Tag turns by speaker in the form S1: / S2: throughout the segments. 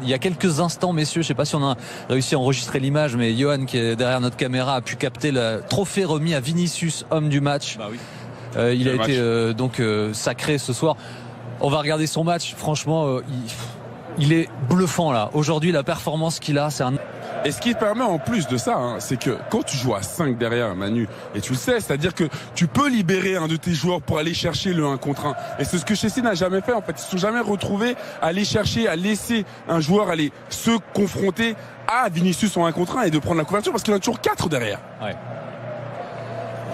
S1: il y a quelques instants, messieurs, je sais pas si on a réussi à enregistrer l'image, mais Johan qui est derrière notre caméra a pu capter le trophée remis à Vinicius, homme du match.
S2: Bah oui.
S1: Il a été sacré ce soir. On va regarder son match. Franchement, il est bluffant là. Aujourd'hui, la performance qu'il a, c'est un...
S3: Et ce qui permet en plus de ça, c'est que quand tu joues à 5 derrière, Manu, et tu le sais, c'est-à-dire que tu peux libérer un de tes joueurs pour aller chercher le 1 contre 1. Et c'est ce que Chelsea n'a jamais fait en fait. Ils se sont jamais retrouvés à aller chercher, à laisser un joueur aller se confronter à Vinicius en 1 contre 1 et de prendre la couverture parce qu'il y en a toujours 4 derrière.
S2: Ouais.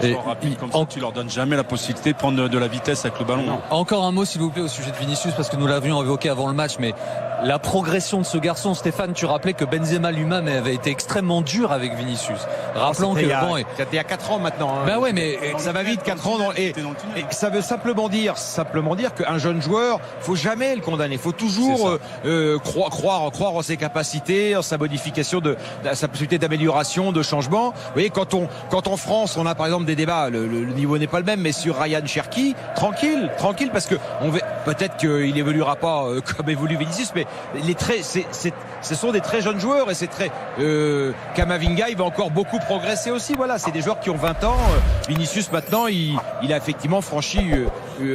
S2: Et rapide comme ça, tu leur donnes jamais la possibilité de prendre de la vitesse avec le ballon.
S1: Non. Encore un mot s'il vous plaît au sujet de Vinicius parce que nous l'avions évoqué avant le match, mais la progression de ce garçon, Stéphane, tu rappelais que Benzema lui-même avait été extrêmement dur avec Vinicius. Rappelons que
S4: il y a 4 ans maintenant.
S1: Ben ouais, mais
S4: ça va vite, 4 ans et ça veut simplement dire qu'un jeune joueur, faut jamais le condamner. Faut toujours croire en ses capacités, en sa modification, sa possibilité d'amélioration, de changement. Vous voyez, quand en France, on a par exemple des débats, le niveau n'est pas le même, mais sur Ryan Cherki, tranquille, parce que peut-être qu'il évoluera pas comme évolue Vinicius, mais ce sont des très jeunes joueurs et c'est très Camavinga, il va encore beaucoup progresser aussi. Voilà, c'est des joueurs qui ont 20 ans. Vinicius maintenant, il a effectivement franchi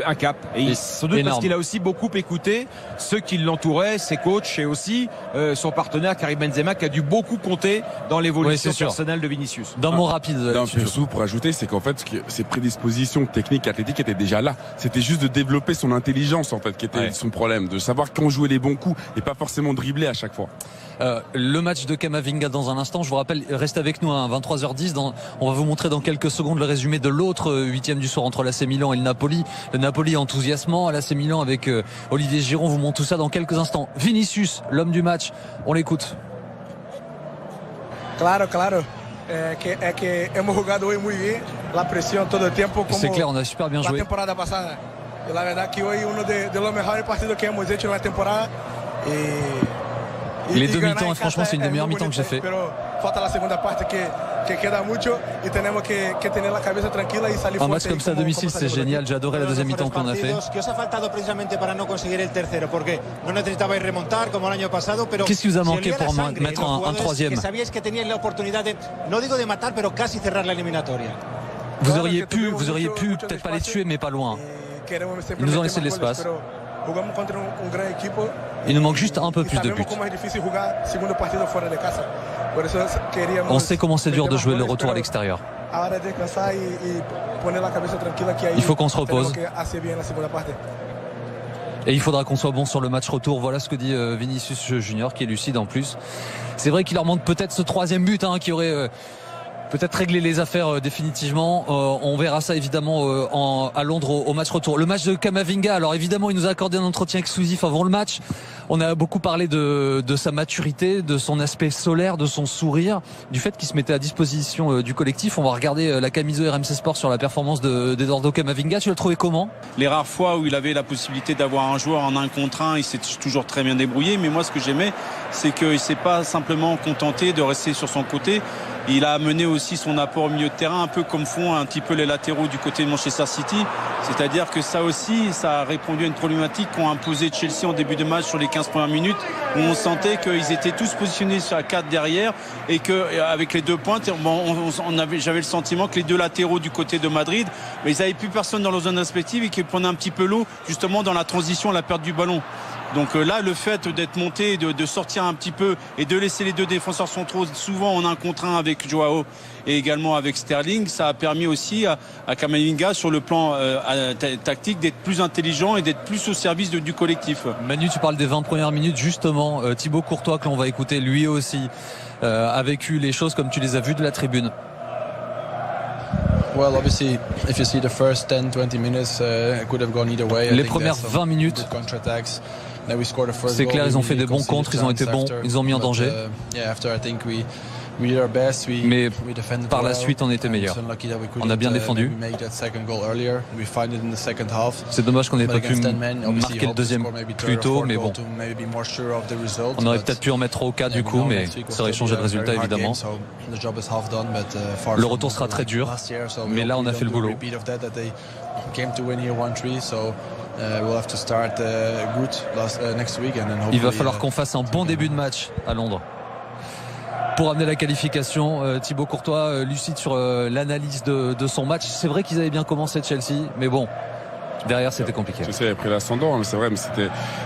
S4: un cap. Et sans doute parce qu'il a aussi beaucoup écouté ceux qui l'entouraient, ses coachs et aussi son partenaire Karim Benzema qui a dû beaucoup compter dans l'évolution personnelle de Vinicius.
S1: D'un mot rapide.
S3: Surtout pour ajouter, c'est qu'en fait ses prédispositions techniques, athlétiques étaient déjà là. C'était juste de développer son intelligence en fait qui était son problème, de savoir quand jouer les bons coups et pas forcément dribbler à chaque fois.
S1: Le match de Camavinga dans un instant, je vous rappelle, reste avec nous à 23h10, on va vous montrer dans quelques secondes le résumé de l'autre 8e du soir entre l'AC Milan et le Napoli. Le Napoli enthousiasmant, l'AC Milan avec Olivier Giroud, vous montre tout ça dans quelques instants. Vinicius, l'homme du match, on l'écoute.
S5: Claro. Que hemos jugado hoy muy bien, la presión todo el tiempo como
S1: c'est clair, on a super bien joué.
S5: La temporada pasada. Y la verdad que hoy uno de los mejores partidos que hemos hecho en la temporada.
S1: Les deux mi-temps, franchement, c'est une des meilleures mi-temps que j'ai fait. Un match comme ça à domicile, c'est génial. J'ai adoré la deuxième mi-temps qu'on a fait. Qu'est-ce qui vous a manqué pour mettre un troisième? Vous auriez pu peut-être pas les tuer, mais pas loin. Ils nous ont laissé de l'espace. Il nous manque juste un peu plus de buts. On sait comment c'est dur de jouer le retour à l'extérieur. Il faut qu'on se repose. Et il faudra qu'on soit bon sur le match retour. Voilà ce que dit Vinicius Junior, qui est lucide en plus. C'est vrai qu'il leur manque peut-être ce troisième but qui aurait... peut-être régler les affaires définitivement. On verra ça évidemment à Londres au match retour. Le match de Camavinga, alors évidemment il nous a accordé un entretien exclusif avant le match. On a beaucoup parlé de sa maturité, de son aspect solaire, de son sourire, du fait qu'il se mettait à disposition du collectif. On va regarder la camisole RMC Sport sur la performance d'Eduardo Camavinga. Tu l'as trouvé comment?
S2: Les rares fois où il avait la possibilité d'avoir un joueur en 1 contre 1, il s'est toujours très bien débrouillé. Mais moi ce que j'aimais, c'est qu'il ne s'est pas simplement contenté de rester sur son côté. Il a amené aussi son apport au milieu de terrain, un peu comme font un petit peu les latéraux du côté de Manchester City. C'est-à-dire que ça aussi, ça a répondu à une problématique qu'ont imposé Chelsea en début de match sur les 15 premières minutes, où on sentait qu'ils étaient tous positionnés sur la 4 derrière et qu'avec les deux pointes, j'avais le sentiment que les deux latéraux du côté de Madrid, mais ils n'avaient plus personne dans leur zone respective et qu'ils prenaient un petit peu l'eau justement dans la transition, la perte du ballon. Donc là, le fait d'être monté, de sortir un petit peu et de laisser les deux défenseurs centraux souvent en 1 contre 1 avec Joao et également avec Sterling, ça a permis aussi à Camavinga sur le plan tactique d'être plus intelligent et d'être plus au service du collectif.
S1: Manu, tu parles des 20 premières minutes justement. Thibaut Courtois, que l'on va écouter, lui aussi a vécu les choses comme tu les as vues de la tribune.
S6: Well, obviously, if you see the first 10-20 minutes, it could have gone either way.
S1: Les premières 20 minutes, c'est clair, ils ont fait des bons contres, ils ont été bons, ils ont mis en danger. Mais par la suite, on était meilleur. On a bien défendu. C'est dommage qu'on n'ait pas pu marquer le deuxième plus tôt, mais bon. On aurait peut-être pu en mettre au cas du coup, mais ça aurait changé de résultat évidemment. Le retour sera très dur, mais là on a fait le boulot.
S6: we'll have to start good next week, and then hopefully,
S1: Il va falloir qu'on fasse un bon début de match à Londres pour amener la qualification. Thibaut Courtois, lucide sur l'analyse de son match. C'est vrai qu'ils avaient bien commencé Chelsea, mais bon, derrière c'était compliqué.
S3: Chelsea avait pris l'ascendant, mais c'est vrai, mais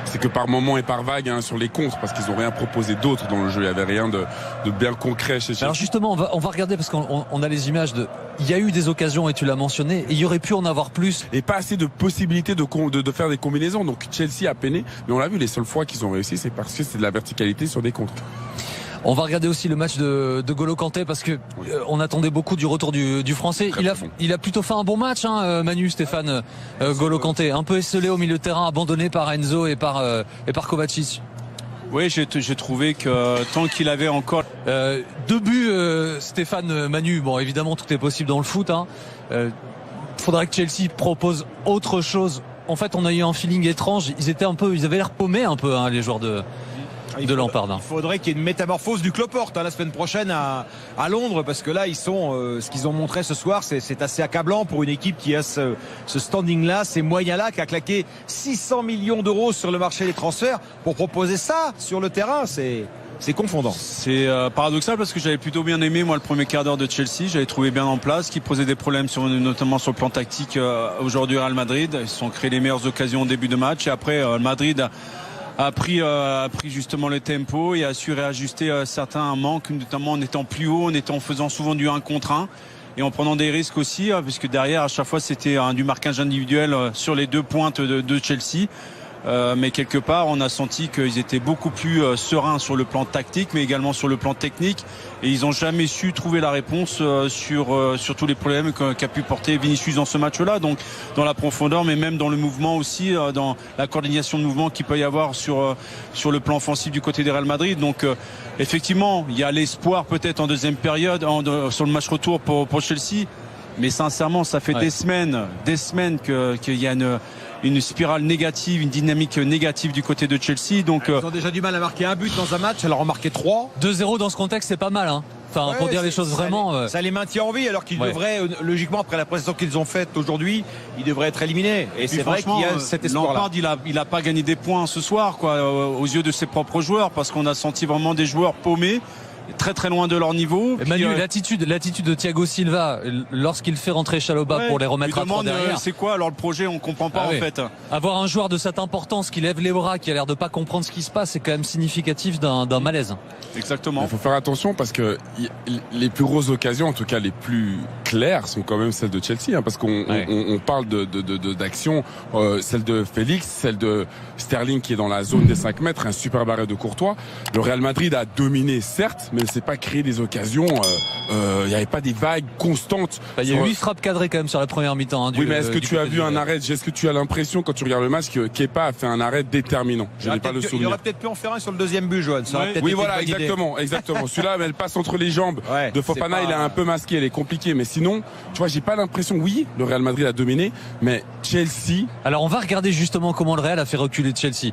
S3: c'est que par moment et par vague sur les contres, parce qu'ils n'ont rien proposé d'autre dans le jeu. Il n'y avait rien de bien concret chez Chelsea.
S1: Alors justement, on va regarder parce qu'on a les images il y a eu des occasions et tu l'as mentionné, et il y aurait pu en avoir plus.
S3: Et pas assez de possibilités de faire des combinaisons. Donc Chelsea a peiné, mais on l'a vu, les seules fois qu'ils ont réussi, c'est parce que c'est de la verticalité sur des contres.
S1: On va regarder aussi le match de N'Golo Kanté parce que on attendait beaucoup du retour du Français. Il a plutôt fait un bon match, Manu, Stéphane, N'Golo Kanté. Un peu esselé au milieu de terrain, abandonné par Enzo et par Kovacic.
S2: Oui, j'ai trouvé que tant qu'il avait encore
S1: 2 buts, Stéphane, Manu. Bon, évidemment, tout est possible dans le foot. Faudrait que Chelsea propose autre chose. En fait, on a eu un feeling étrange. Ils avaient l'air paumés un peu, les joueurs de Lampard.
S4: Il faudrait qu'il y ait une métamorphose du cloporte la semaine prochaine à Londres, parce que là ils sont ce qu'ils ont montré ce soir, c'est assez accablant pour une équipe qui a ce standing là, ces moyens là, qui a claqué 600 millions d'euros sur le marché des transferts pour proposer ça sur le terrain. C'est confondant.
S2: C'est paradoxal parce que j'avais plutôt bien aimé moi le premier quart d'heure de Chelsea. J'avais trouvé bien en place, qui posait des problèmes notamment sur le plan tactique aujourd'hui au Real Madrid. Ils se sont créés les meilleures occasions au début de match, et après Madrid a pris justement le tempo et a su réajuster certains manques, notamment en étant plus haut, en faisant souvent du 1 contre 1 et en prenant des risques aussi, puisque derrière à chaque fois c'était du marquage individuel sur les 2 pointes de Chelsea. Mais quelque part on a senti qu'ils étaient beaucoup plus sereins sur le plan tactique, mais également sur le plan technique, et ils n'ont jamais su trouver la réponse sur tous les problèmes qu'a pu porter Vinicius dans ce match-là, donc dans la profondeur, mais même dans le mouvement aussi, dans la coordination de mouvement qu'il peut y avoir sur le plan offensif du côté des Real Madrid. Donc effectivement il y a l'espoir peut-être en deuxième période sur le match retour pour Chelsea, mais sincèrement ça fait des semaines qu'il y a une spirale négative, une dynamique négative du côté de Chelsea. Donc
S4: ils ont déjà du mal à marquer un but dans un match, alors en marquer 3.
S1: 2-0 dans ce contexte, c'est pas mal, Enfin, pour dire les choses vraiment.
S4: Ça les maintient en vie, alors qu'ils devraient, logiquement, après la prestation qu'ils ont faite aujourd'hui, ils devraient être éliminés. Et c'est vrai qu'il y a cet espoir-là.
S2: Lampard, il a pas gagné des points ce soir, aux yeux de ses propres joueurs, parce qu'on a senti vraiment des joueurs paumés, très très loin de leur niveau.
S1: Et Manu, l'attitude de Thiago Silva lorsqu'il fait rentrer Chalobah pour les remettre à 3 derrière.
S2: C'est quoi alors le projet? On comprend pas en fait.
S1: Avoir un joueur de cette importance qui lève les bras, qui a l'air de pas comprendre ce qui se passe, c'est quand même significatif d'un malaise.
S2: Exactement.
S3: Il faut faire attention parce que les plus grosses occasions, en tout cas les plus claires, sont quand même celles de Chelsea, parce qu'on parle d'action, celle de Félix, celle de Sterling qui est dans la zone des 5 mètres, un super arrêt de Courtois. Le Real Madrid a dominé certes, mais ne s'est pas créé des occasions. Il n'y avait pas des vagues constantes.
S1: Il y a 8 frappes cadrées quand même sur la première mi-temps.
S3: Oui, mais est-ce que tu as vu un arrêt? Est-ce que tu as l'impression quand tu regardes le match que Kepa a fait un arrêt déterminant? Je n'ai pas le souvenir.
S4: Il aurait peut-être pu en faire un sur le deuxième but, Johan.
S3: Oui, voilà, exactement. Celui-là, elle passe entre les jambes de Fofana. Il a un peu masqué, elle est compliquée. Mais sinon, tu vois, j'ai pas l'impression. Oui, le Real Madrid a dominé, mais Chelsea.
S1: Alors, on va regarder justement comment le Real a fait reculer Chelsea.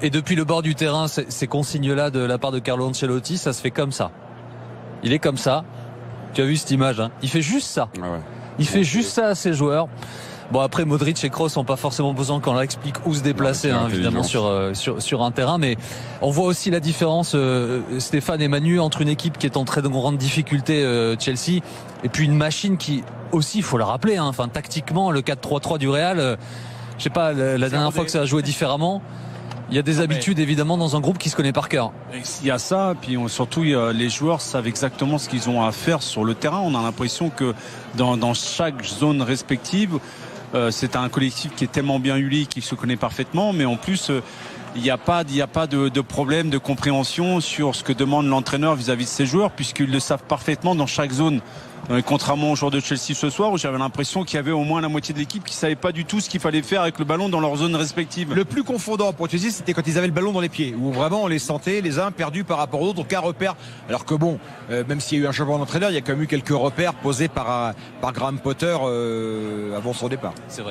S1: Et depuis le bord du terrain, ces consignes-là de la part de Carlo Ancelotti, ça se fait comme ça. Il est comme ça. Tu as vu cette image, Il fait juste ça. Il fait juste ça à ses joueurs. Bon, après, Modric et Kroos n'ont pas forcément besoin qu'on leur explique où se déplacer, évidemment, sur un terrain. Mais on voit aussi la différence, Stéphane et Manu, entre une équipe qui est en très grande difficulté, Chelsea, et puis une machine qui, aussi, il faut le rappeler, tactiquement, le 4-3-3 du Real, je sais pas, la dernière fois que ça a joué différemment. Il y a des habitudes évidemment dans un groupe qui se connaît par cœur.
S2: Il y a ça, puis surtout les joueurs savent exactement ce qu'ils ont à faire sur le terrain. On a l'impression que dans chaque zone respective, c'est un collectif qui est tellement bien huilé, qui se connaît parfaitement, mais en plus il n'y a pas de problème de compréhension sur ce que demande l'entraîneur vis-à-vis de ses joueurs, puisqu'ils le savent parfaitement dans chaque zone. Contrairement aux joueurs de Chelsea ce soir, où j'avais l'impression qu'il y avait au moins la moitié de l'équipe qui savait pas du tout ce qu'il fallait faire avec le ballon dans leur zone respective.
S4: Le plus confondant pour Chelsea, c'était quand ils avaient le ballon dans les pieds, où vraiment on les sentait les uns perdus par rapport aux autres, aucun repère. Alors que bon, même s'il y a eu un changement d'entraîneur, il y a quand même eu quelques repères posés par Graham Potter avant son départ.
S1: C'est vrai.